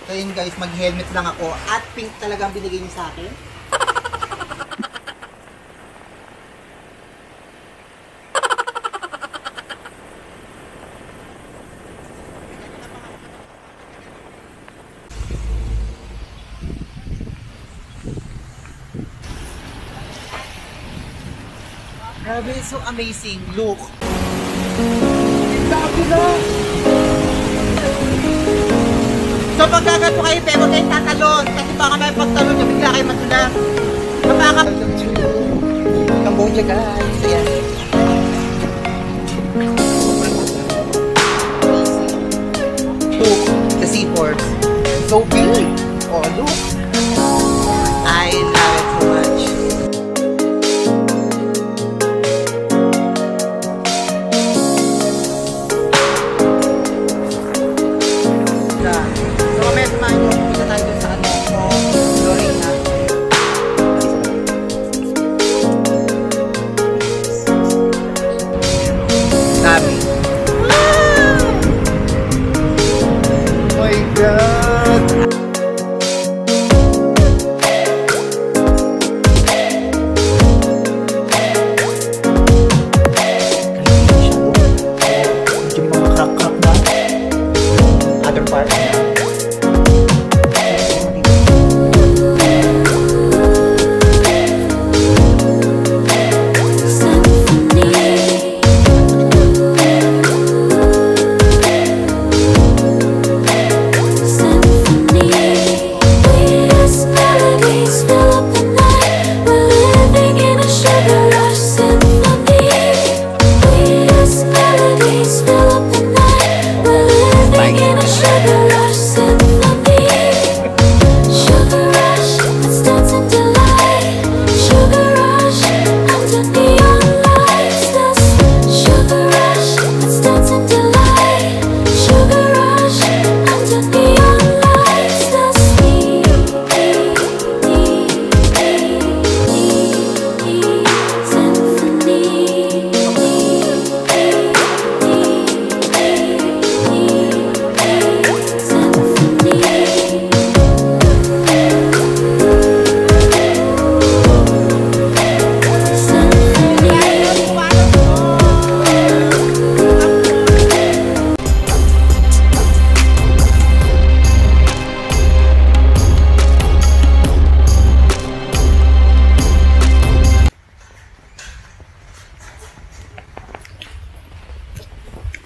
So yun guys, mag-helmet lang ako at pink talagang binigay niyo sa akin. Grabe, so amazing. Look. Grabe na. So pagkagato kayo, pero kayo tatalon. Kasi baka may pagtalon nyo, bigla kayo matulang. Mapaka... Cambodia guys. Ayan. Look, the seahorse. So big. Oh, look. I love it so much.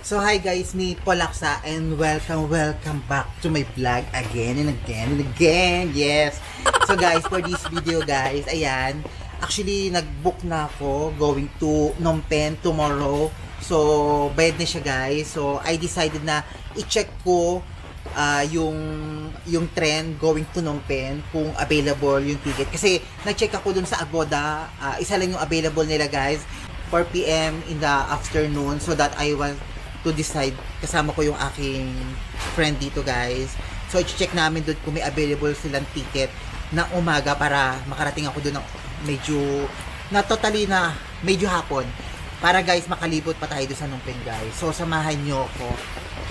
So hi guys, me Polaksa and welcome back to my vlog again and again. Yes. So guys, for this video guys, ayan, actually nag-book na ako going to Phnom Penh tomorrow. So bayad na siya guys. So I decided na i-check ko yung trend going to Phnom Penh kung available yung ticket. Kasi nag-check ako dun sa Agoda, isa lang yung available nila guys, 4 PM in the afternoon, so that I want to decide, kasama ko yung aking friend dito guys. So i-check namin doon kung may available silang ticket na umaga para makarating ako doon ng medyo hapon, para guys makalibot pa tayo doon sa Phnom Penh guys. So samahan nyo ako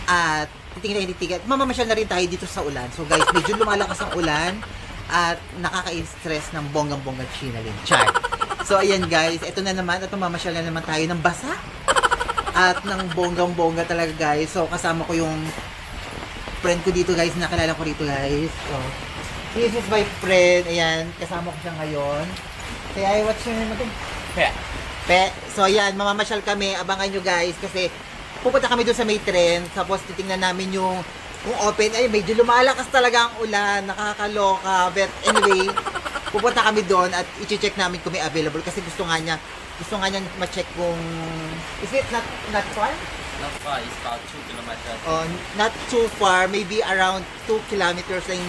at titingnan yung ticket. Mamamasyal na rin tayo dito sa ulan. So guys, medyo lumalakas ang ulan at nakaka-stress ng bonggang-bonggang chinalin. Char. So ayan guys, ito na naman at mamamasyal na naman tayo ng basa at ng bonggang-bongga talaga guys. So kasama ko yung friend ko dito guys, nakilala ko dito guys. So this is my friend. Ayan, kasama ko siya ngayon. Kaya what's your name again? Pe. So ayan, mamamasyal kami. Abangan nyo guys kasi pupunta kami doon sa may trend. Tapos titingnan namin yung kung open. Ay, medyo lumalakas talaga ang ulan. Nakakaloka. But anyway, pupunta kami doon at i-check namin kung may available kasi gusto nga niya ma-check kung is it not far? Not far, it's about 2 kilometers. Oh, not too far, maybe around 2 kilometers lang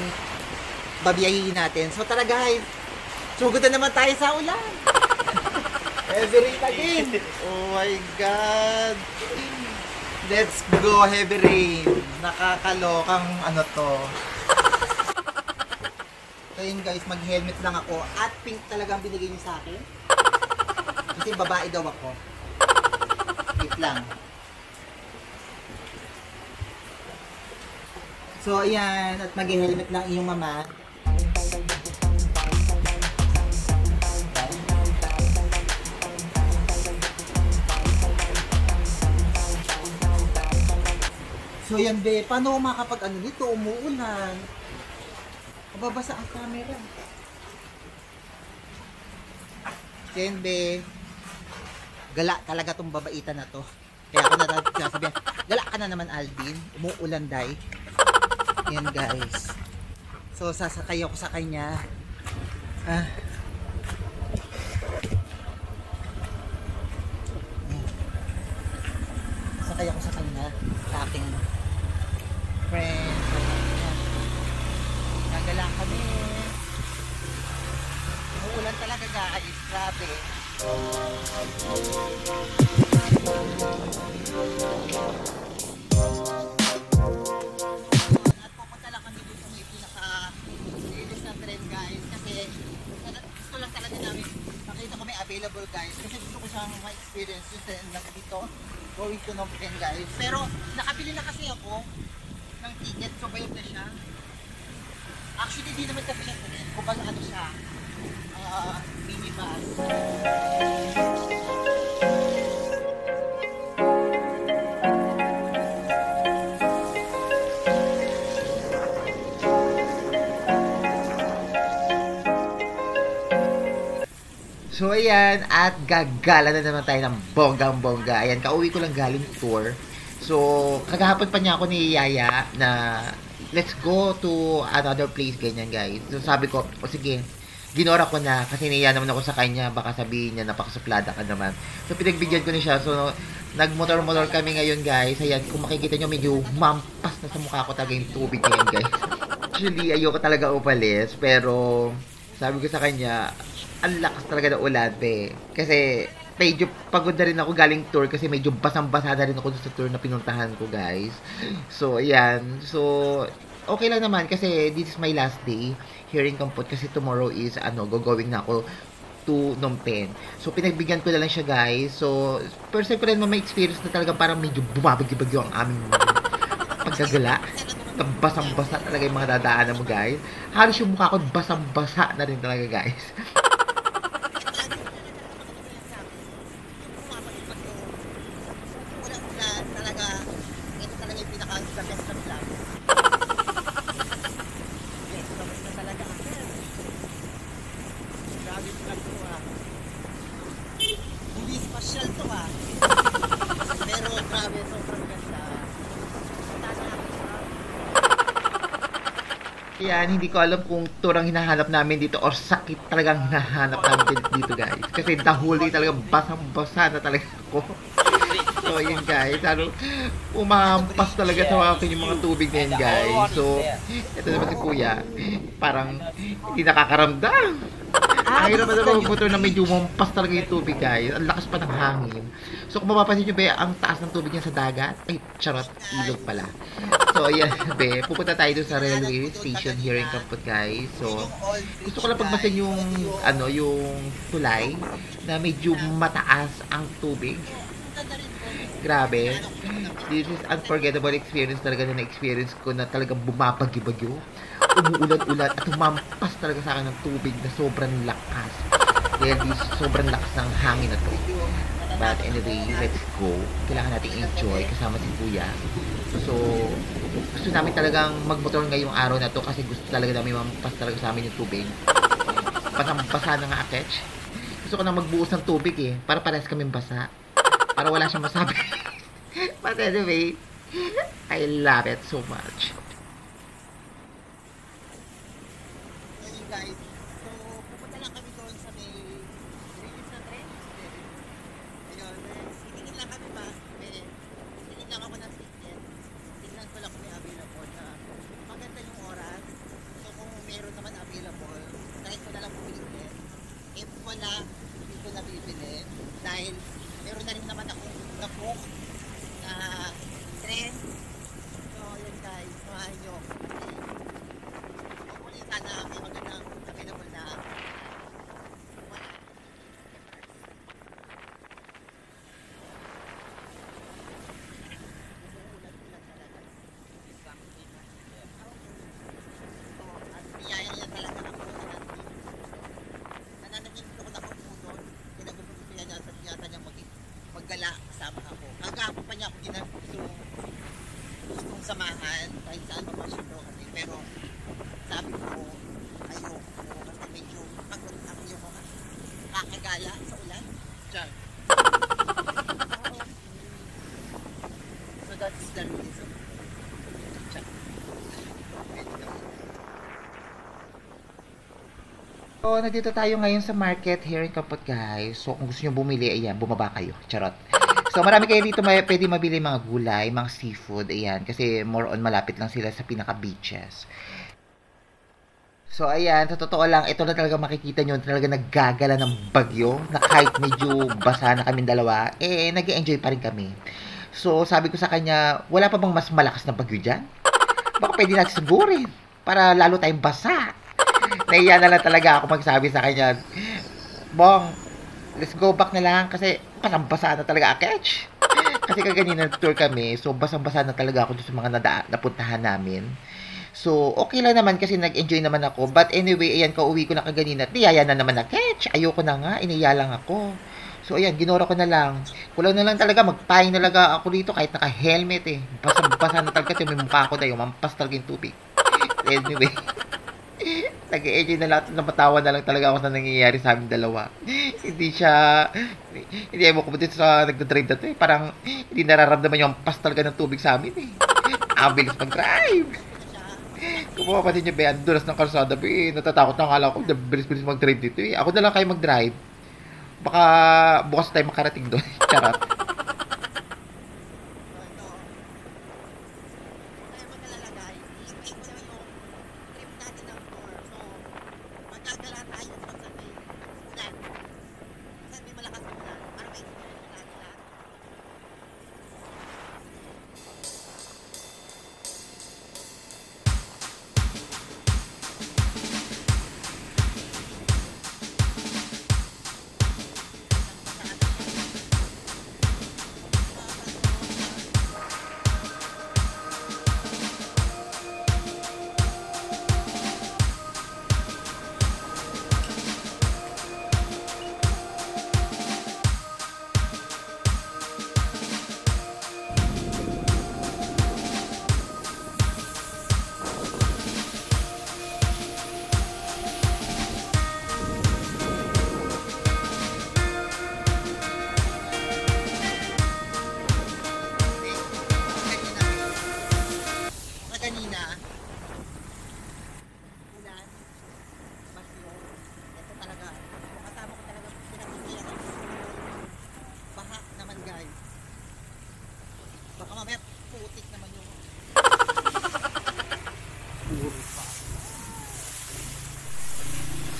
babiyahin natin. So tara guys, sugod na naman tayo sa ulan. Heavy rain again. Oh my God. Let's go, heavy rain. Nakakalokang ano to. So yun guys, mag-helmet lang ako at pink talagang binigay niyo sa akin. Kasi babae daw ako. Wait lang. So, ayan. At mag-helmet lang iyong mama. So, yan, be. Paano ako makakapag ano nito? Umuulan. Mababasa ang camera. Yan, be. Gala talaga tong babaitan na to. Kaya ako nagsasabihan, gala ka na naman, Alvin. Umuulan, day. Yan, guys. So, sasakay ako sa kanya. Sakay ako sa kanya. Sa aking friend. Nagala kami. Umuulan talaga, guys. Grabe. At pupunta lang kami dito sa may pinaka-release na trend, guys, kasi gusto lang talaga namin makita ko may available, guys, kasi gusto ko siyang ma-experience yung trend na dito going to Phnom Penh, guys. Pero nakabili na kasi ako ng ticket, so bayad na siya. Actually di naman kasi siya trend, kumbaga ano siya, minibus. So ayan, at gagala na naman tayo ng bonggang-bongga. Ayan, kauwi ko lang galing tour. So, kagahapon pa niya ako ni Yaya na let's go to another place, ganyan, guys. So sabi ko, o sige, ginora ko na kasi niya naman ako sa kanya, baka sabihin niya napakasuplada ka naman. So pinagbigyan ko niya siya. So nagmotor-motor kami ngayon, guys. Ayan, kung makikita niyo medyo mampas na sa mukha ko talaga yung tubig ngayon, guys. Actually, ayoko talaga upalis, pero sabi ko sa kanya, ang lakas talaga ng ulan, pe. Kasi medyo pagod na rin ako galing tour kasi medyo basang-basa na rin ako sa tour na pinuntahan ko, guys. So ayan. So okay lang naman kasi this is my last day here in Kampot kasi tomorrow is going na ako to Phnom Penh. So pinagbigyan ko na lang siya, guys. So first time ko rin may experience na talaga parang medyo bumabagyo-bagyo ang aming pagkagala. Basang-basa talaga yung mga dadaanan mo, guys. Halos yung mukha ko basang-basa na rin talaga, guys. Hindi special to, pero grabe, sobrang ganda. Yan, hindi ko alam kung turang hinahanap namin dito or sakit talagang hinahanap namin dito, guys. Kasi dahuli talaga, basang-basa na talaga ako. So, yun, guys. Umampas talaga sa akin yung mga tubig na yun, guys. So, ito naman si Kuya. Parang hindi nakakaramdam. Ang hirap na motor na medyo umampas talaga yung tubig, guys. Ang lakas pa ng hangin. So, kung mapapansin nyo, be, ang taas ng tubig niya sa dagat. Ay, charot, ilog pala. So, ayan, be, pupunta tayo doon sa railway station here in Kampot, guys. So, gusto ko lang pagmasin yung, yung tulay na medyo mataas ang tubig. Grabe. This is unforgettable experience talaga na na-experience ko na talagang bumabagyo-bagyo. Umuulan-ulan at humampas talaga sa akin ng tubig na sobrang lakas. Dahil sobrang lakas ng hangin na to. But anyway, let's go. Kailangan natin enjoy kasama si Kuya. So, gusto namin talagang magmotor ngayong araw na to kasi gusto talaga namin mampas talaga sa amin yung tubig. Pasang-basa na nga, Akech. Gusto ko na magbuhos ng tubig para parehas kaming basa. Para wala siyang masabi. But anyway, I love it so much. Hey guys, so pupunta lang kami doon sa may release na trend. Ayun, sitingin lang kami ba? Sitingin lang ako ng ticket. Tingnan ko lang kung may available na maganda yung oras. So kung meron naman available, kahit ko na lang bumili. If wala, hindi ko na bibili. Dahil meron na rin naman akong na-book na trend. So, yun guys, samahan nyo. Hopefully, sana may magandang available na kahit saan mamasyal daw kami. Pero sabi ko, ayoko. Kasi medyo pagod ang ayoko kakagala sa ulan. Diyan. So that's the reason. So, nandito tayo ngayon sa market here in Kampot, guys. So, kung gusto nyo bumili, ayan, bumaba kayo. Charot. So, marami kayo dito pwede mabili mga gulay, mga seafood, ayan. Kasi more on malapit lang sila sa pinaka-beaches. So, ayan, sa totoo lang, ito na talaga makikita nyo, talaga naggagala ng bagyo, na kahit medyo basa na kaming dalawa, nag-enjoy pa rin kami. So, sabi ko sa kanya, wala pa bang mas malakas na bagyo dyan? Baka pwede natin sigurin, para lalo tayong basa. Naiya na lang talaga ako magsabi sa kanya, Bong, let's go back na lang kasi basang-basa na talaga aketch. Kasi kaganina nag-tour kami, so basang-basa na talaga ako sa mga napuntahan namin. So, okay lang naman kasi nag-enjoy naman ako. But anyway, ayan, kauwi ko na kaganina. Niyaya na naman na catch. Ayoko na nga, iniya lang ako. So, ayan, ginora ko na lang. Kulang na lang talaga, magpaing na talaga ako dito kahit naka-helmet eh. Basang-basa na talaga, yung mukha ko dahil mampas talaga yung tubig. Anyway, nag-enjoy na lahat, napatawa na lang talaga ako sa nangyayari sa aming dalawa. Hindi mo ko dito sa nagdadrive na to eh. Parang hindi nararamdaman yung ampas talaga ng tubig sa amin eh. Ang bilis mag-drive. Kung mapapansin nyo ba yan, dulas ng kalsada ba eh. Natatakot na akala ko, bilis-bilis mag-drive dito eh. Ako na lang kayo mag-drive. Baka bukas tayo makarating doon. Charot.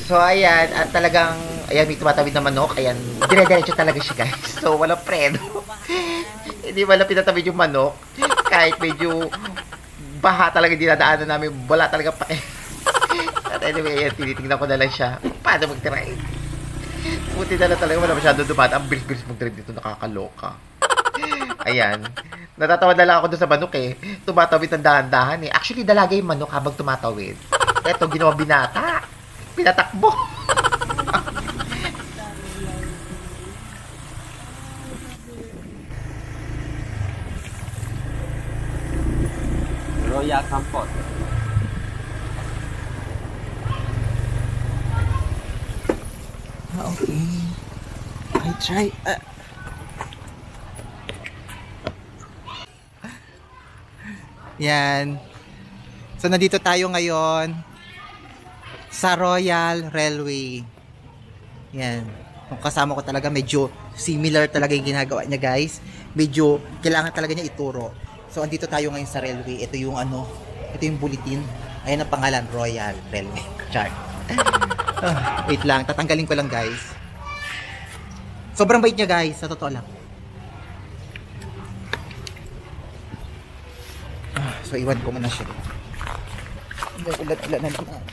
So, ayan, at talagang, ayan, may tumatawid na manok, ayan, dire-diretso talaga siya, guys. So, walang preno. Hindi wala pinatawid yung manok. Kahit medyo baha talaga dinadaanan namin, wala talaga pa eh. At anyway, ayan, tinitingnan ko na lang siya. Paano mag-drive? Buti na lang talaga, wala masyado dumaan. Ang bilis-bilis mag-drive dito, nakakaloka. Ayan. Natatawa na lang ako doon sa manok eh. Tumatawid ng dahan-dahan eh. Actually, dalaga yung manok habang tumatawid. Eto, ginawa binata. Pinatakbo. Royal Kampot. Okay. I try. Yan. So, nandito tayo ngayon sa Royal Railway. Yan. Kung kasama ko talaga, medyo similar talaga yung ginagawa niya, guys. Medyo kailangan talaga niya ituro. So, andito tayo ngayon sa railway. Ito yung ito yung bulletin. Ayan ang pangalan, Royal Railway. Chart. Wait lang, tatanggalin ko lang, guys. Sobrang bait niya, guys. Sa totoo lang. So, iwan ko muna siya. Ulat-ulat na lang.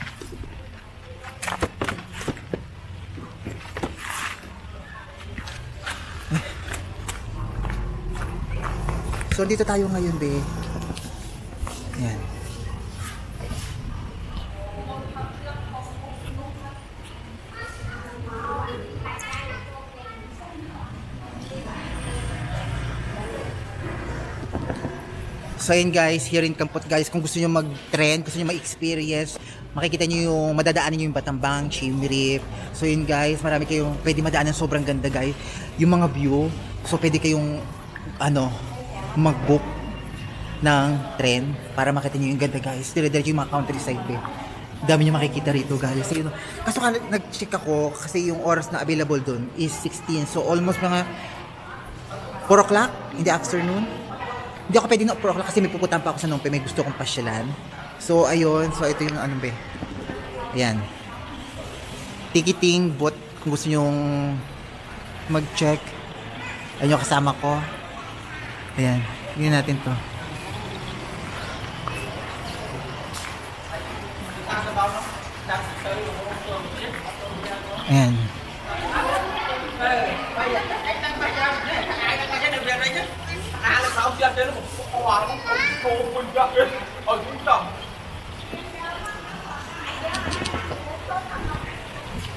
So, dito tayo ngayon, be. Yan. So ayun guys, here in Kampot guys, kung gusto niyo mag-trend, gusto niyo ma-experience, makikita niyo yung madadaanan niyo yung Batambang, Siem Reap. So yun guys, marami kayong pwede madaanan, sobrang ganda guys. Yung mga view, so pwede kayong mag-book ng trend para makita niyo yung ganda guys. Dire-diretso yung mga countryside eh. Dami niyo makikita rito guys. So, kaso nag-check ako kasi yung oras na available doon is 16. So almost mga 4 o'clock in the afternoon. Hindi ako pwede na 4 o'clock kasi may pupuntahan pa ako sa Nongpe. May gusto kong pasyalan. So ayun. So ito yung ano ba. Ayan. Ticketing booth kung gusto nyong mag-check. Ayun yung kasama ko. Ayan. Tingnan natin to. Ayan.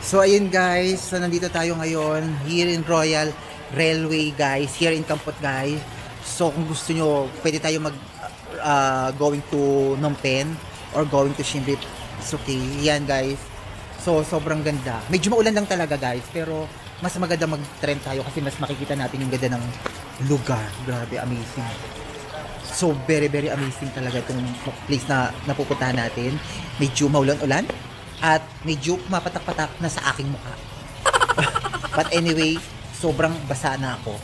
So ayun guys, so nandito tayo ngayon here in Royal Railway guys, here in Kampot guys. So kung gusto nyo, pwede tayo going to Phnom Penh or going to Siem Reap. It's okay. Yan guys. So sobrang ganda. Medyo maulan lang talaga guys, pero mas maganda mag-trend tayo kasi mas makikita natin yung ganda ng lugar. Grabe, amazing. So very very amazing talaga itong place na napupuntahan natin. Medyo maulan-ulan at medyo pumapatak-patak na sa aking mukha. But anyway, sobrang basa na ako.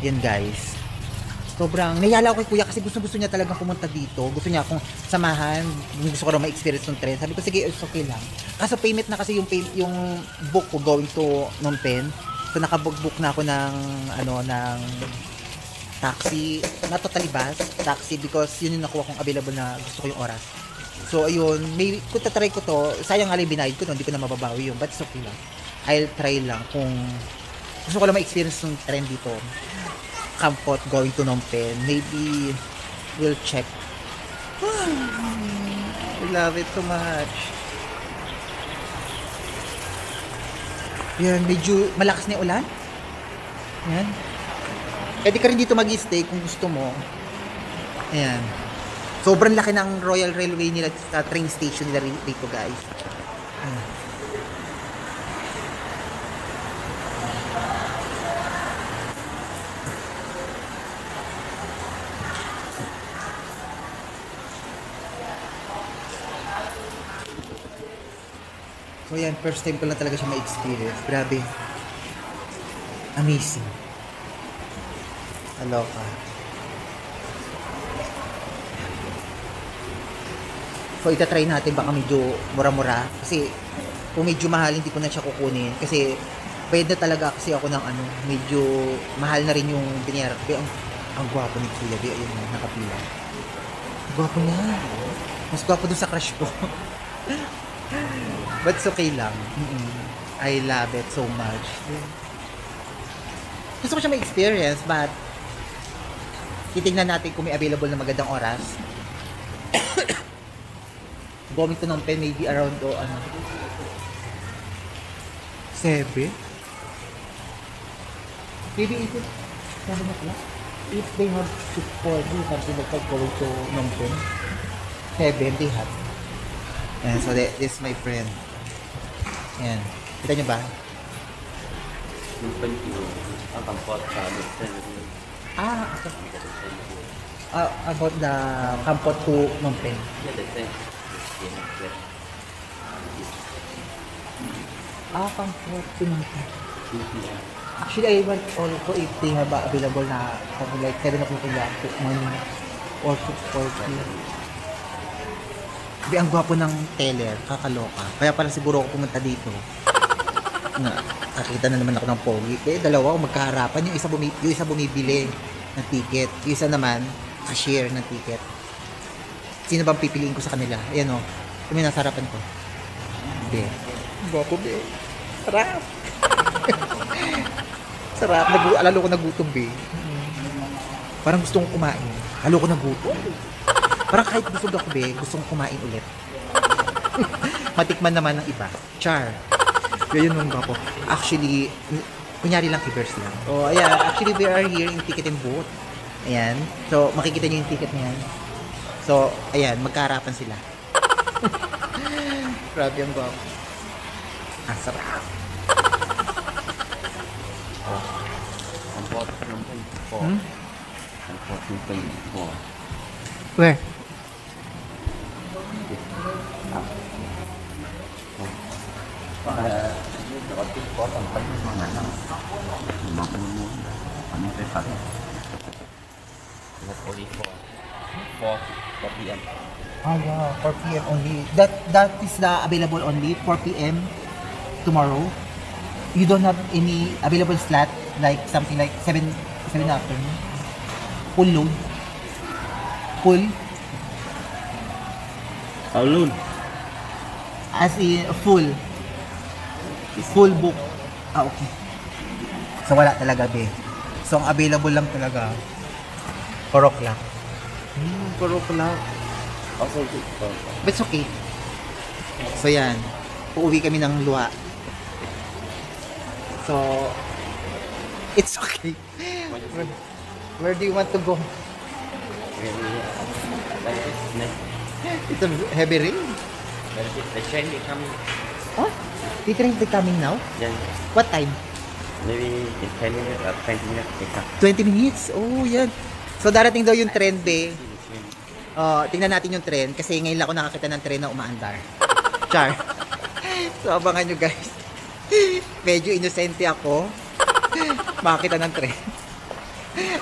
Yan guys. Sobrang nayala ko kay kuya kasi gusto niya talagang pumunta dito. Gusto niya akong samahan. Gusto ko raw ma-experience ng trend. Sabi ko sige, it's okay lang. Kaso payment na kasi yung book ko going to Phnom Penh. So nakabook na ako ng taxi, not totally bus, taxi because yun yung nakuha kong available na gusto ko yung oras. So ayun, kung tatry ko to, sayang nga lang binayad ko no, hindi ko na mababawi yun, but it's okay lang. I'll try lang kung gusto ko lang ma-experience ng trend dito. Kampot going to Phnom Penh, maybe we'll check. I love it so much. Yan, medyo malakas na yung ulan. Yan. Pwede ka rin dito mag-stay kung gusto mo. Ayan. Sobrang laki ng Royal Railway nila sa train station nila dito guys. Ayan. So yan, first time ko lang talaga siya ma-experience. Grabe. Amazing. Aloka. So itatry natin baka medyo mura-mura. Kasi kung medyo mahal hindi ko na siya kukunin. Kasi pwede talaga kasi ako ng medyo mahal na rin yung binayaran. Ang gwapo ni Kuya. Ayun, nakapila. Gwapo niya. Mas gwapo dun sa crush ko. But it's okay lang. I love it so much. Gusto ko siya ma-experience, but titignan natin kung may available na magandang oras. Going to Phnom Penh, maybe around 7? Maybe 7 o'clock. If they have 6:40, something like that, going to Phnom Penh. 7, they have. And so this is my friend. Yan. Kita nyo ba? Ang Kampot sa About the Kampot to Phnom Penh. Kampot to Phnom Penh. Actually, I want also if they have available na something like 7 o'clock in the morning or 6:40. Ang gwapo ng teller, kakaloka. Kaya pala siguro ako pumunta dito. Nakakita na naman ako ng pogi. Dalawa ako magkaharapan. Yung isa bumibili ng ticket. Yung isa naman, cashier ng ticket. Sino bang pipiliin ko sa kanila? Ayan o. Kami nasa harapan ko. Be. Gwapo, be. Sarap. Sarap. Alalo ko nagutom, be. Parang gusto kong kumain. Alalo ko nagutom. Parang kahit busog ako, be, gusto kong kumain ulit. Matikman naman ng iba. Char. Yun yung gwapo. Actually, kunyari lang, kibers lang. Oh, ayan. Actually, we are here in ticketing booth. Ayan. So, makikita nyo yung ticket na yan. So, ayan, magkaharapan sila. Grabe ang gwapo. Ang sarap. Tampot ng pen po. Tampot ng pen po. Where? Nakatip po ang pen ng mga anak. Bakit mo? Ano kayo sa akin? Only for 4 p.m. Oh yeah, 4 p.m. only. That is the available only 4 p.m. tomorrow. You don't have any available slot like something like 7 afternoon. Full load. Full. How long? As in full. Full book. Ah, okay. So wala talaga be. So ang available lang talaga 4 o'clock. 4 o'clock. Also, But it's okay. So yan. Uuwi kami ng luha. So it's okay. Where do you want to go? It's a heavy rain. The train is coming. Huh? The train is coming now? Yeah. What time? Maybe in 10 minutes or 20 minutes they come. 20 minutes? Oh, yan. So darating daw yung trend, be. Tingnan natin yung trend kasi ngayon lang ako nakakita ng trend na umaandar. Char. So abangan nyo guys. Medyo inosente ako. Makakita ng trend.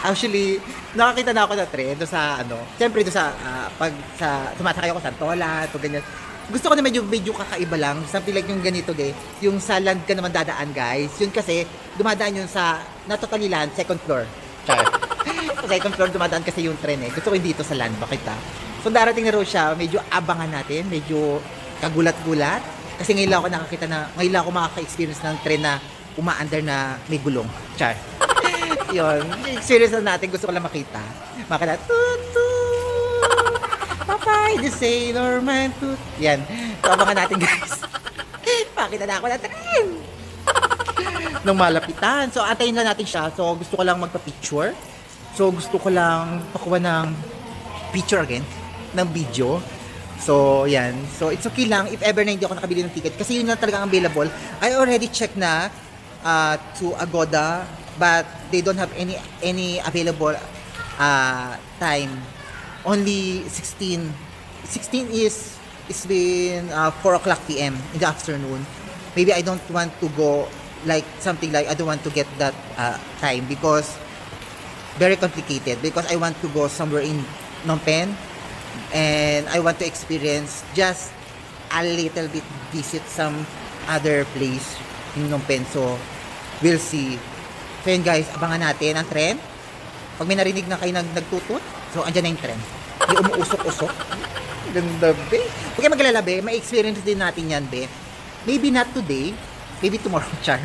Actually, nakakita na ako ng trend doon sa ano. Siyempre doon sa pag sa sumasakay ako sa Tola, to ganyan. Gusto ko na medyo kakaiba lang. Something like yung ganito, yung sa land ka naman dadaan, guys. Yun kasi dumadaan yun sa totally land, second floor. Char. Sa second floor dumadaan kasi yung tren eh. Gusto ko yung dito sa land, bakit ha? So darating na raw siya, medyo abangan natin, medyo kagulat-gulat. Kasi ngayon lang ako nakakita na, ngayon lang ako makaka-experience ng tren na umaandar na may gulong. Char. Yun, experience na natin, gusto ko lang makita. Makita, Papay, the sailor man, yan. So abangan natin guys. Makita na ako na tren. Nung malapitan. So antayin lang natin siya. So gusto ko lang magpa-picture. So gusto ko lang pakuha ng picture again, ng video. So yan. So it's okay lang if ever na hindi ako nakabili ng ticket kasi yun na talaga ang available. I already checked na to Agoda but they don't have any available time. Only 16 is been 4 o'clock p.m. in the afternoon. Maybe I don't want to go like something like I don't want to get that time because very complicated because I want to go somewhere in Phnom Penh and I want to experience just a little bit, visit some other place in Phnom Penh. So we'll see. So yun guys, abangan natin ang tren. Pag may narinig na kayo nagtutut, so andyan na yung tren. May umuusok-usok. Ganda, be. Huwag kayo maglala, be. May experience din natin yan, be. Maybe not today. Maybe tomorrow, char.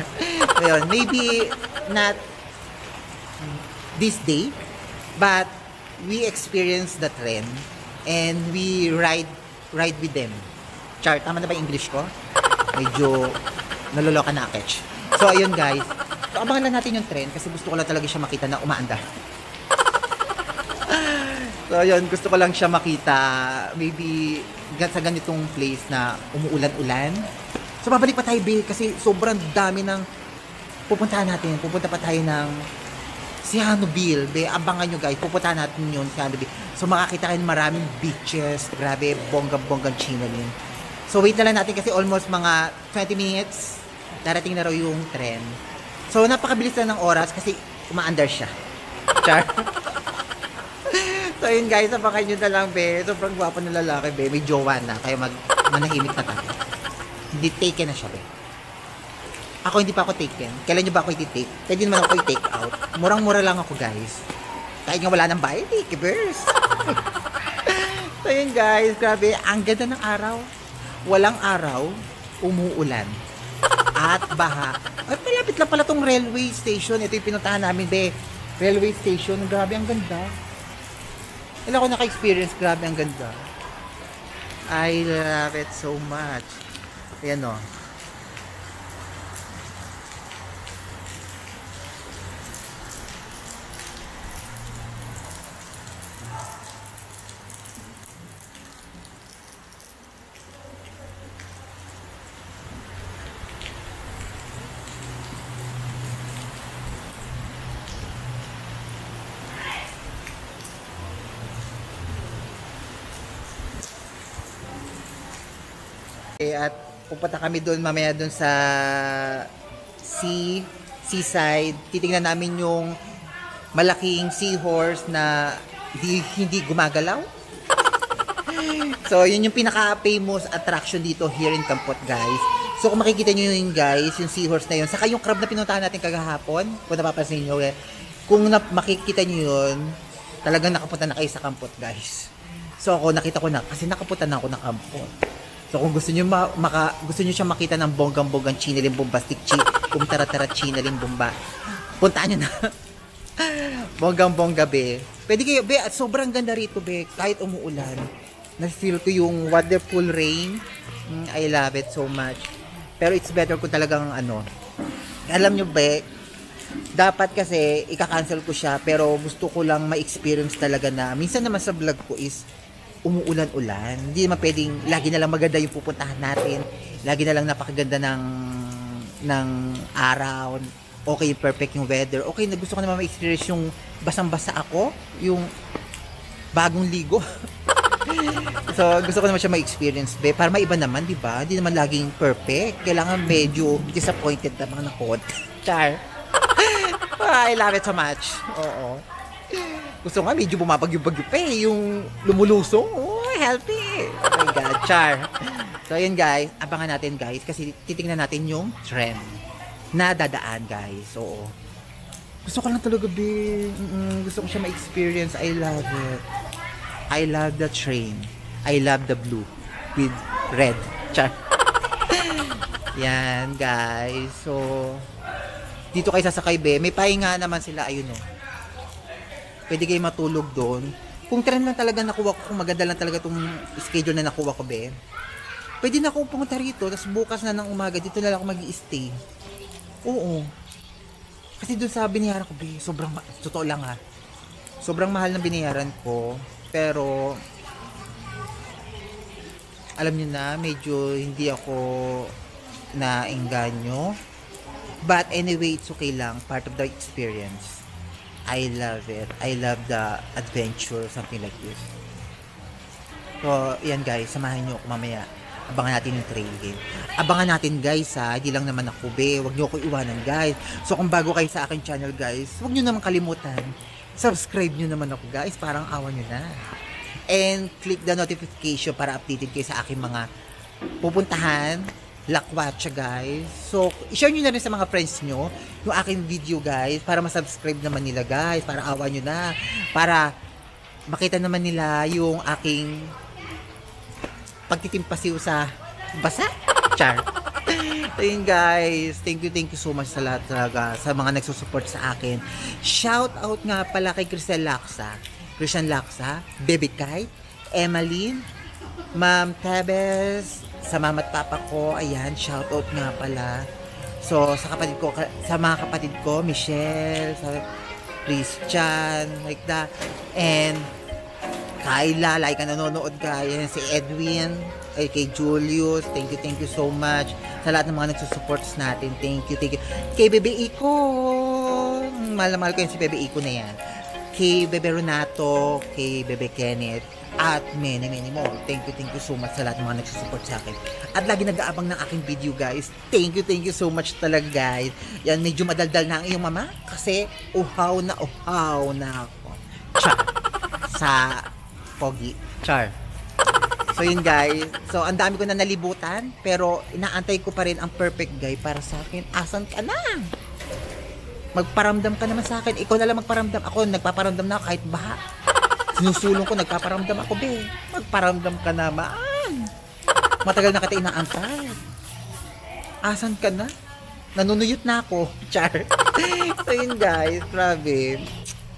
Ayun, maybe not this day. But we experience the trend. And we ride with them. Char, tama na ba yung English ko? Medyo naloloka na, Ketch. So, ayun, guys. So, abangan lang natin yung trend kasi gusto ko lang talaga siya makita na umaandar. So, yun, gusto ko lang siya makita maybe sa ganitong place na umuulan-ulan. So, babalik pa tayo, be, kasi sobrang dami ng pupuntahan natin. Pupunta pa tayo ng Sihanoukville, be. Abangan nyo, guys. Pupuntahan natin yun, Sihanoukville. So, makakita kayo maraming beaches. Grabe, bonggang-bonggang China yun. So, wait na lang natin kasi almost mga 20 minutes. Darating na raw yung tren. So, napakabilis lang ng oras kasi umaandar siya. Char. So yun guys, abangan nyo na lang, be. Sobrang gwapo ng lalaki, be. May jowa na, kaya manahimik na tayo. Hindi taken na siya, be. Ako hindi pa ako taken. Kailan nyo ba ako i-take? Pwede naman ako i-take out. Murang-mura lang ako, guys. Kahit nga wala ng bayad, kibers. So yun guys, grabe. Ang ganda ng araw. Walang araw, umuulan. At baha. Ay, malapit lang pala tong railway station. Ito yung pinuntahan namin, be. Railway station. Grabe, ang ganda. Wala ko naka-experience, grabe ang ganda. I love it so much. Ayan o. At pupunta kami doon mamaya doon sa seaside. Titingnan namin yung malaking seahorse na hindi gumagalaw. So, yun yung pinaka-famous attraction dito here in Kampot, guys. So, kung makikita nyo yun, guys, yung seahorse na yun, saka yung crab na pinuntahan natin kagahapon, kung napapansin nyo, kung makikita nyo yun, talagang nakapunta na kayo sa Kampot, guys. So, ako, nakita ko na, kasi nakapunta na ako ng Kampot. So, kung gusto nyo, gusto nyo siyang makita ng bonggang-bonggang chinaling bombastic kung tara-tara chinaling bomba, puntaan nyo na. Bonggang-bongga, be. Pwede kayo, be, at sobrang ganda rito, be, kahit umuulan. Na-feel ko yung wonderful rain. I love it so much. Pero it's better kung talagang alam nyo ba, dapat kasi ika-cancel ko siya, pero gusto ko lang ma-experience talaga na, minsan naman sa vlog ko is umuulan-ulan. Hindi naman pwedeng lagi na lang maganda yung pupuntahan natin. Lagi na lang napakaganda ng araw. Okay, perfect yung weather. Okay, gusto ko naman ma-experience yung basang-basa ako, yung bagong ligo. So, gusto ko naman siya ma-experience, be, para maiba naman, di ba? Hindi naman laging perfect. Kailangan medyo disappointed naman ako. Char. I love it so much. Oo. Gusto nga, medyo bumabagyo-bagyo pa eh. Yung lumulusong. Oh, healthy. Oh my God, char. So, yun guys. Abangan natin guys. Kasi titingnan natin yung trend na dadaan guys. Oo. Gusto ko lang talaga, be. Gusto ko siya ma-experience. I love it. I love the train. I love the blue with red. Char. Yan, guys. So, dito kayo sasakay, be. May pahinga naman sila. Ayun, o. Pwede kayo matulog doon. Kung trend lang talaga nakuha ko, kung maganda lang talaga itong schedule na nakuha ko, be, pwede na akong pumunta rito. Tapos bukas na ng umaga, dito na lang ako mag-i-stay. Oo. Kasi doon sa binayaran ko, be, sobrang, totoo lang ha. Sobrang mahal ng binayaran ko. Pero alam niyo na, medyo hindi ako naengganyo. But anyway, it's okay lang. Part of the experience. I love it. I love the adventure, something like this. So, yan guys, samahan nyo ako mamaya. Abangan natin yung trailing. Abangan natin guys ha. Hindi lang naman ako, be. Huwag nyo ako iwanan guys. So, kung bago kayo sa akin channel guys, huwag nyo naman kalimutan. Subscribe nyo naman ako guys, parang awan nyo na. And click the notification para updated kayo sa aking mga pupuntahan, lakwatsa guys. So, i-share nyo na rin sa mga friends nyo yung aking video guys, para masubscribe naman nila guys, para awan nyo na. Para makita naman nila yung aking pagtitimpasiw sa basa. Char. Ayun guys, thank you so much sa lahat talaga, sa mga nagsusupport sa akin. Shout out nga pala kay Christian Laksa, Baby Kite, Emmeline, Ma'am Tebes, sa mama at papa ko, ayan, shout out nga pala. So, sa mga kapatid ko, Michelle, sa Christian, like that, and Kyla, like ka nanonood ka, yan, si Edwin, ay kay Julius, thank you so much sa lahat ng mga nagsusupport natin, thank you. Kay Bebe Iko, mahal ko yan si Bebe Iko na yan, kay Bebe Renato, kay Bebe Kenneth, at many more. Thank you so much sa lahat ng mga nagsusupport sa akin. At lagi nag-aabang ng aking video guys. Thank you so much talaga guys. Yan, medyo madaldal na ang iyong mama kasi uhaw na ako. Char. Sa pogi. Char. So yun guys. So ang dami ko na nalibutan pero inaantay ko pa rin ang perfect guy para sa akin. Asan ka na? Magparamdam ka naman sa akin. Ikaw na lang magparamdam. Ako nagpaparamdam na ako kahit baha. Sinusulong ko, nagpaparamdam ako, be. Magparamdam ka naman. Matagal na kita inaantay. Asan ka na? Nanunuyot na ako. Char. So yun guys, grabe.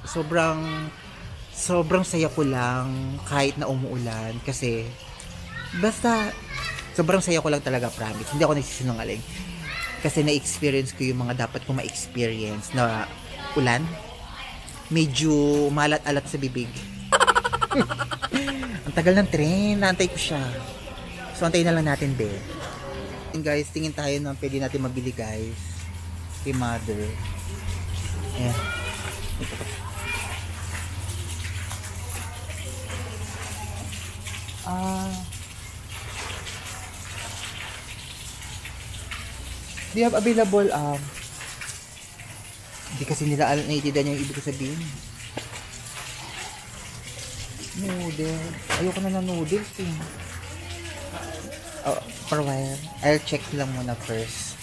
Sobrang saya ko lang kahit na umuulan. Kasi, basta, sobrang saya ko lang talaga, promise. Hindi ako nagsisinungaling. Kasi na-experience ko yung mga dapat kong ma-experience na ulan. Medyo malat-alat sa bibig. Ang tagal ng train, naantay ko siya. So antayin na lang natin, be. And guys, tingin tayo ng pwede natin mabili guys kay mother. Ayan. They have available, hindi kasi nila naiintindihan yung ibig ko sabihin. Noodles. Ayoko na ng noodles eh. Oh, for a while. I'll check lang muna first.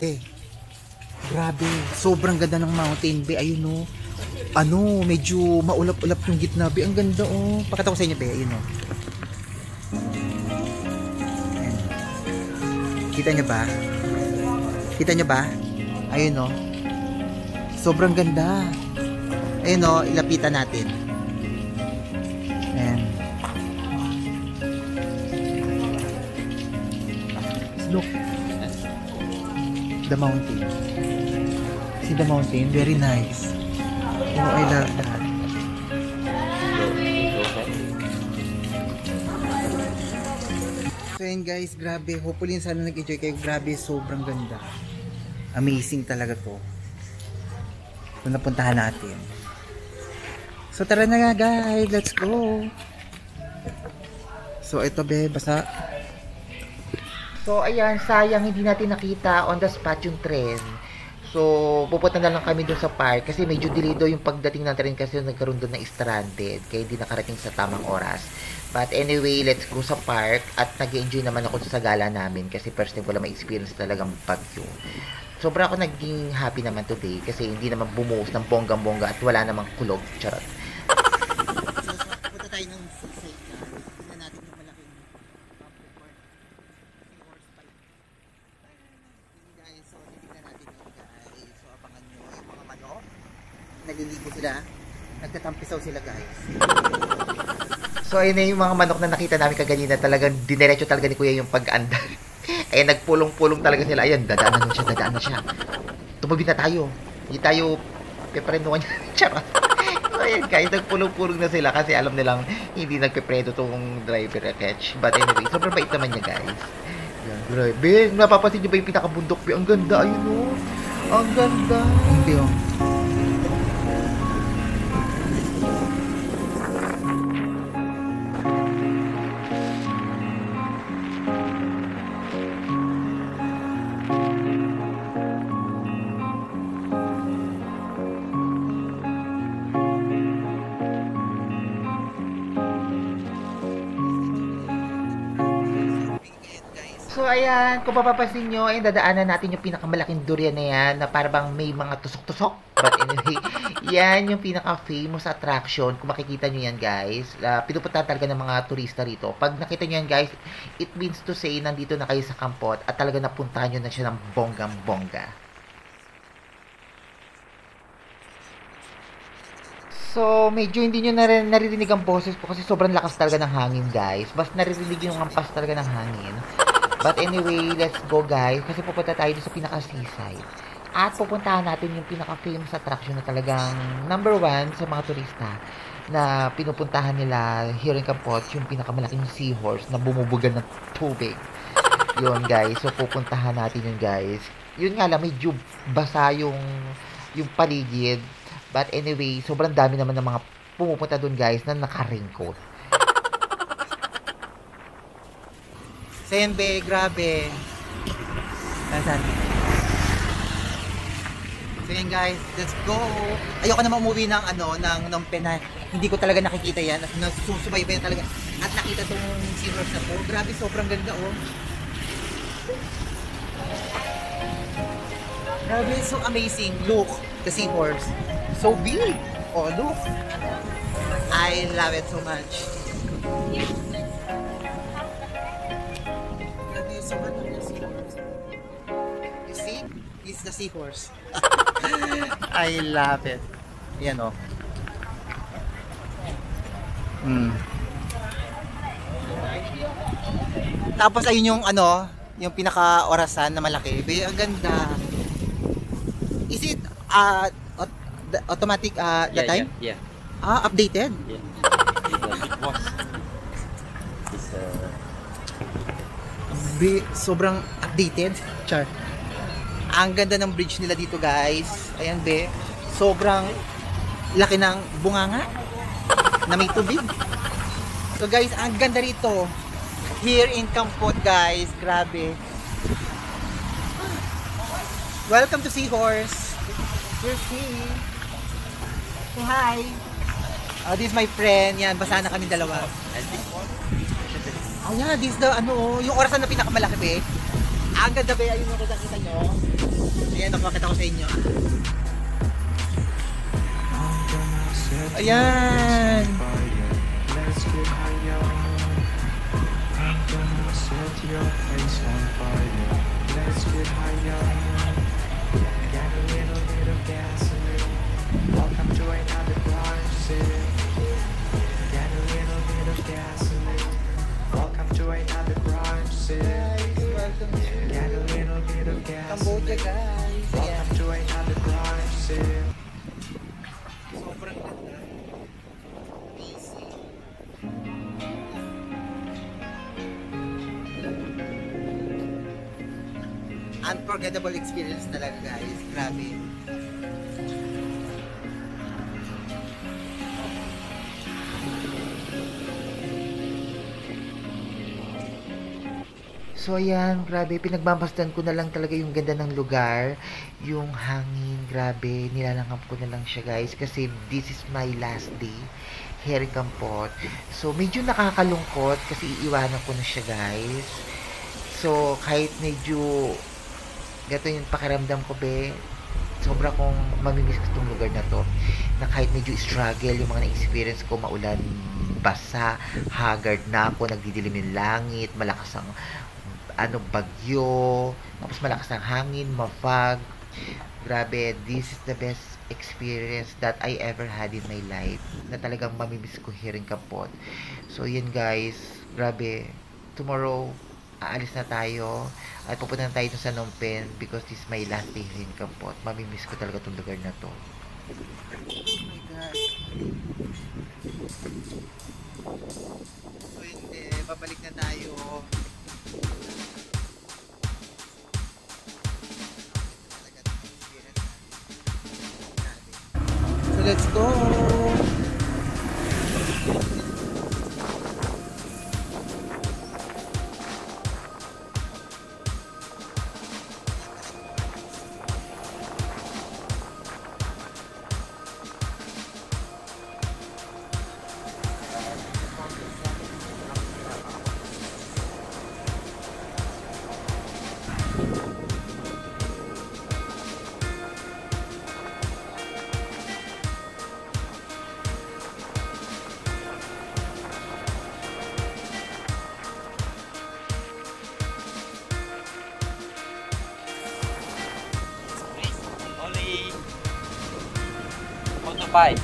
Eh, grabe. Sobrang ganda ng mountain, be. Ayun oh. Ano, medyo maulap-ulap yung gitna, be. Ang ganda oh. Pakita ko sa inyo, be. Ayun oh. Kita nyo ba? Kita nyo ba? Ayun oh. Sobrang ganda. Ayun oh, ilapitan natin. Ayan. Look. The mountain. See the mountain? Very nice. Oh, I love that. So yun guys, grabe. Hopefully sana nag-enjoy kayo. Grabe, sobrang ganda. Amazing talaga to. So napuntahan natin. So tara na nga guys, let's go. So ito be, basa. So ayan, sayang hindi natin nakita on the spot yung tren. So pupunta na lang kami dun sa park kasi medyo delayed yung pagdating ng tren kasi nagkaroon doon ng stranded kaya hindi nakarating sa tamang oras. But anyway, let's go sa park at nag-enjoy naman ako sa gala namin kasi first time ko lang ma-experience talagang bagyo. Sobra ako naging happy naman today kasi hindi naman bumuhos ng bonggang-bongga at wala namang kulog. Charot. So, punta tayo ng seaside na. Tignan natin yung malaking guys, so titignan natin yung guys. So abangan nyo yung mga manok. Naliligo sila. Nagtatampisaw sila guys. So ayun na yung mga manok na nakita namin kaganina. Talagang dinerecho talaga ni kuya yung pag-andar. Eh nagpulong-pulong talaga sila. Ayan, dadaan na siya. Tumabi na tayo. Hindi tayo peprenuhan niya. Charot. So ayan guys, nagpulong-pulong na sila kasi alam nilang hindi nagpepredo tong driver na catch. But anyway, sobrang bait naman niya guys. Yan, grabe. Napapansin niyo ba yung pinakabundok? Ang ganda, ayun o. Ang ganda. Hindi o. So ayan, kung papapansin nyo, ay dadaanan natin yung pinakamalaking durian na yan na parang may mga tusok-tusok. But anyway, yan yung pinaka-famous attraction. Kung makikita nyo yan guys, pinupuntahan talaga ng mga turista rito. Pag nakita nyo yan guys, it means to say nandito na kayo sa Kampot at talaga napuntahan nyo na siya ng bonggang-bongga. So, medyo hindi nyo naririnig ang boses ko kasi sobrang lakas talaga ng hangin guys. Basta naririnig yung ampas talaga ng hangin. But anyway, let's go guys. Kasi pupunta tayo sa pinaka-seaside. At pupuntahan natin yung pinaka-famous attraction na talagang number 1 sa mga turista na pinupuntahan nila here in Kampot, yung pinakamalaking seahorse na bumubugan ng tubig. Yun guys. So pupuntahan natin yun guys. Yun nga lang, medyo basa yung paligid. But anyway, sobrang dami naman ng mga pumupunta dun guys na naka-raincoat. Sembe, grabe. Nasaan? So yun guys, let's go. Ayoko na umuwi ng ng Penay. Hindi ko talaga nakikita yan. At nasusubaybay talaga. At nakita tong seahorse na po. Grabe, sobrang ganda oh. Grabe, so amazing. Look, the seahorse. So big. Oh, look. I love it so much. You see? It's the seahorse. I love it. Yan o. Tapos ayun yung yung pinaka-orasan na malaki. Ang ganda. Is it automatic the time? Yeah. Updated? Yeah. It was. It's sobrang updated. Char. Ang ganda ng bridge nila dito guys. Ayan be. Sobrang laki ng bunganga na may tubig. So guys, ang ganda rito. Here in Kampot guys. Grabe. Welcome to Seahorse. Here's me. Say hi. Oh, this is my friend. Yan, basa na kami dalawa. Oh, yeah, this is the, yung orasan na pinakamalaki, be. Ang ganda, be. Ayun yung kita nyo. Ayan, napakita ko sa inyo. Ayan. Let's get higher. I'm gonna set your face on fire. Let's get higher. Got a little bit of gasoline. Welcome to another crime scene. Got a little bit of gasoline. Welcome to another crime scene. Got a little bit of Cambodia, gasoline. guys. Welcome to another crime scene. Sobrang ganda. Unforgettable experience talaga, guys. Grabe. So ayan, grabe, pinagmamasdan ko na lang talaga yung ganda ng lugar, yung hangin, grabe, nilalangap ko na lang siya, guys, kasi this is my last day here in Kampot. So medyo nakakalungkot kasi iiwanan ko na siya, guys. So kahit medyo gato yung pakiramdam ko, be, sobra kong mamimiss ko itong lugar na to, na kahit medyo struggle yung mga na-experience ko, maulan, basa, haggard na ako, nagdidilim yung langit, malakas ang bagyo, tapos malakas ang hangin, mafag. Grabe, this is the best experience that I ever had in my life, na talagang mamimiss ko here in Kampot. So yun, guys, grabe, tomorrow aalis na tayo at pupunta na tayo sa Phnom Penh because this is my last day here in Kampot. Mamimiss ko talaga itong lugar na to. Oh my God. So hindi, babalik na tayo. So let's go! Only 4 to 5.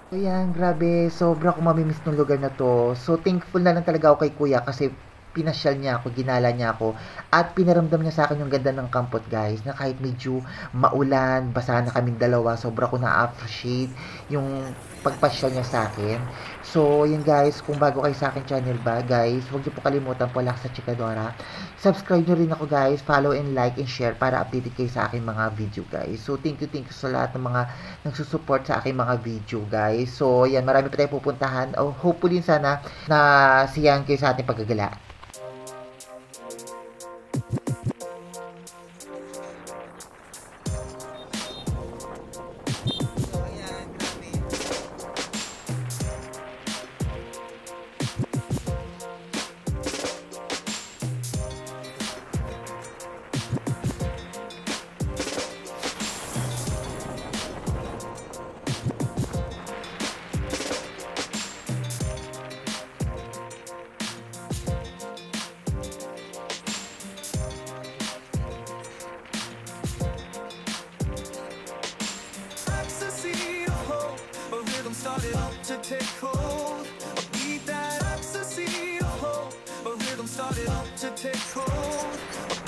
So yan, grabe, sobra kong mamimiss ng lugar na to. So thankful na lang talaga ako kay kuya kasi pinasyal niya ako, ginala niya ako, at pinaramdam niya sa akin yung ganda ng Kampot, guys, na kahit medyo maulan, basa na kaming dalawa, sobra ko na-appreciate yung pagpasyal niya sa akin. So, yun, guys, kung bago kayo sa akin channel ba, guys, huwag niyo po kalimutan po lang sa Chikadora. Subscribe niyo rin ako, guys, follow and like and share para updated kayo sa aking mga video, guys. So, thank you sa lahat ng mga nagsusupport sa aking mga video, guys. So, yan, marami pa tayong pupuntahan. Oh, hopefully, sana na siyahan kayo sa ating paggagala. to take hold. Need that ecstasy of hope. A rhythm started to take hold.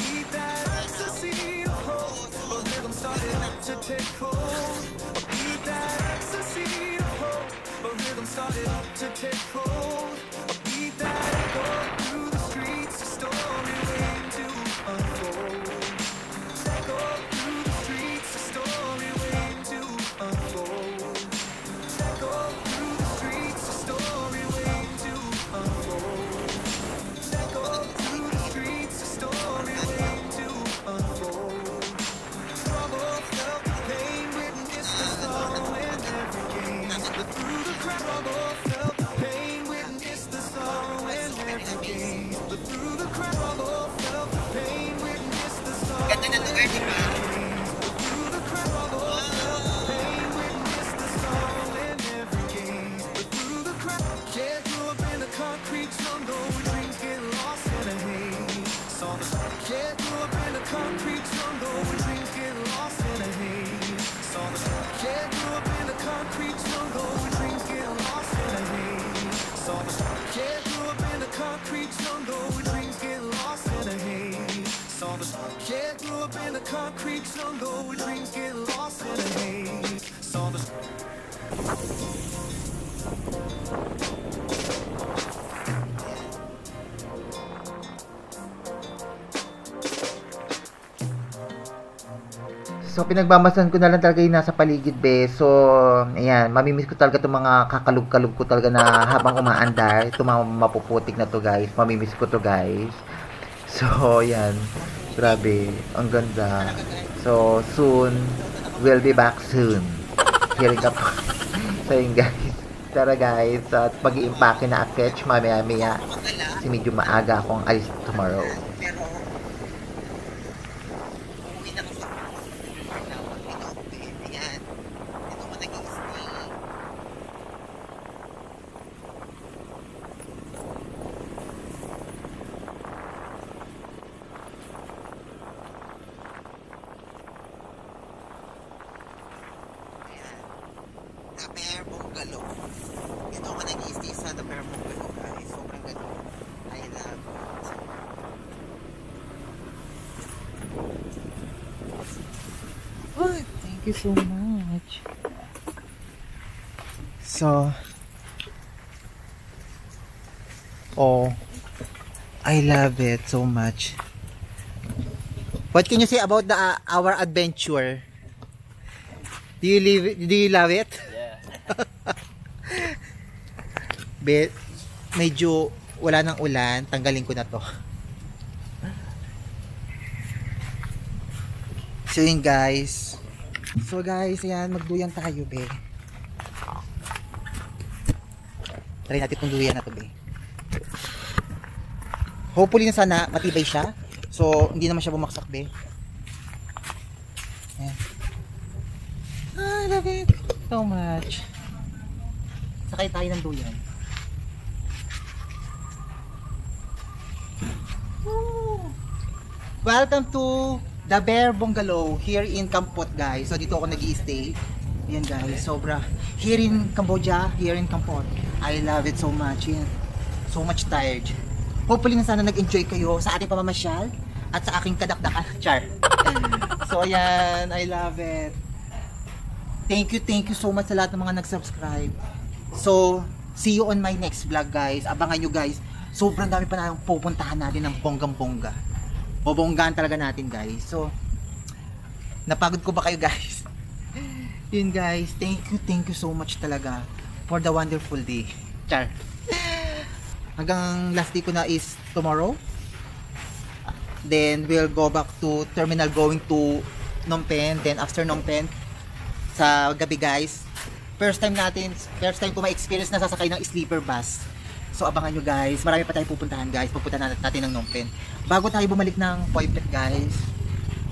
Need that ecstasy of hope. A rhythm started to take hold. Need that ecstasy of hope. A rhythm started to take hold. Need that echo through the streets. A story waiting to unfold. Echo through the streets. A story waiting to unfold. Echo through the streets. A story waiting to unfold. Echo through the streets. A story waiting to unfold. Trouble, felt the pain, witnessed the sorrow in every game. Through the crowd, trouble, felt the pain, witnessed the sorrow in every game. But through the crowd, trouble, felt the pain, witnessed the sorrow. Ganda ng lugar, di ba? Through the crowd, trouble, felt the pain, witnessed the sorrow in every game. But through the crowd, yeah, grew up in a concrete jungle where dreams get lost in a haze. Saw the yeah, grew up in a concrete jungle where dreams get lost in a haze. Saw the yeah, grew up in a concrete jungle where dreams get lost in a haze. Saw the yeah, grew up in a concrete jungle where dreams get lost in a haze. Saw the yeah, grew up in a concrete jungle where dreams get lost in a haze. Saw the So, pinagmamasan ko na lang talaga yung nasa paligid, be. So, ayan, mamimiss ko talaga itong mga kakalug-kalug ko talaga na habang umaandar. Ito mga mapuputik na to, guys. Mamimiss ko to, guys. So, ayan. Grabe. Ang ganda. So, soon. We'll be back soon. Hearing ka po. So, yun, guys. Tara, guys. At pag-iimpake na aketch, mamaya-maya. Kasi medyo maaga akong alis tomorrow. Pero, uuwi na kasi. Ayan. Ito ko nag-i-stay. Ayan. The Bear Bungalow. Ito ko nag-i-stay sa The Bear Bungalow, guys. Sobrang ganda. I love it. Oh, thank you so much. So, oh, I love it so much. What can you say about the our adventure? Do you love it? Yeah. Medyo wala nang ulan, tanggalin ko na to. So yun, guys. So guys, ayan, magduyan tayo, be. Try natin itong duyan na to, be. Hopefully na sana matibay siya. So hindi naman siya bumaksak, be. Ayan. I love it so much. Sakay tayo ng duyan. Woo! Welcome to The Bear Bungalow here in Kampot, guys. So dito ako nag-i-stay. Ayan, guys, sobra. Here in Cambodia, here in Kampot. I love it so much. Yan. So much tired. Hopefully na sana nag-enjoy kayo sa ating pamamasyal at sa aking kadakdakan. Char. So ayan, I love it. Thank you so much sa lahat ng mga nag-subscribe. So, see you on my next vlog, guys. Abangan nyo, guys. Sobrang dami pa na yung pupuntahan natin ng bonggang-bongga. Bobonggaan talaga natin, guys. So, napagod ko ba kayo, guys? Yun, guys. Thank you so much talaga for the wonderful day. Char. Hanggang last day ko na is tomorrow. Then, we'll go back to terminal going to Phnom Penh. Then, after Phnom Penh, sa gabi, guys, first time ko ma-experience na sasakay ng sleeper bus. So abangan nyo, guys, marami pa tayong pupuntahan, guys. Pupuntahan natin ng Phnom Penh. Bago tayo bumalik ng Phoi Phet, guys,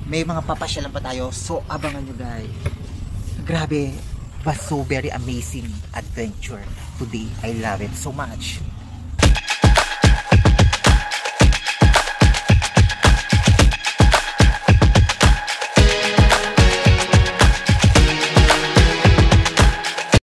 may mga papasyalan pa tayo. So abangan nyo, guys. Grabe, was so very amazing adventure today. I love it so much.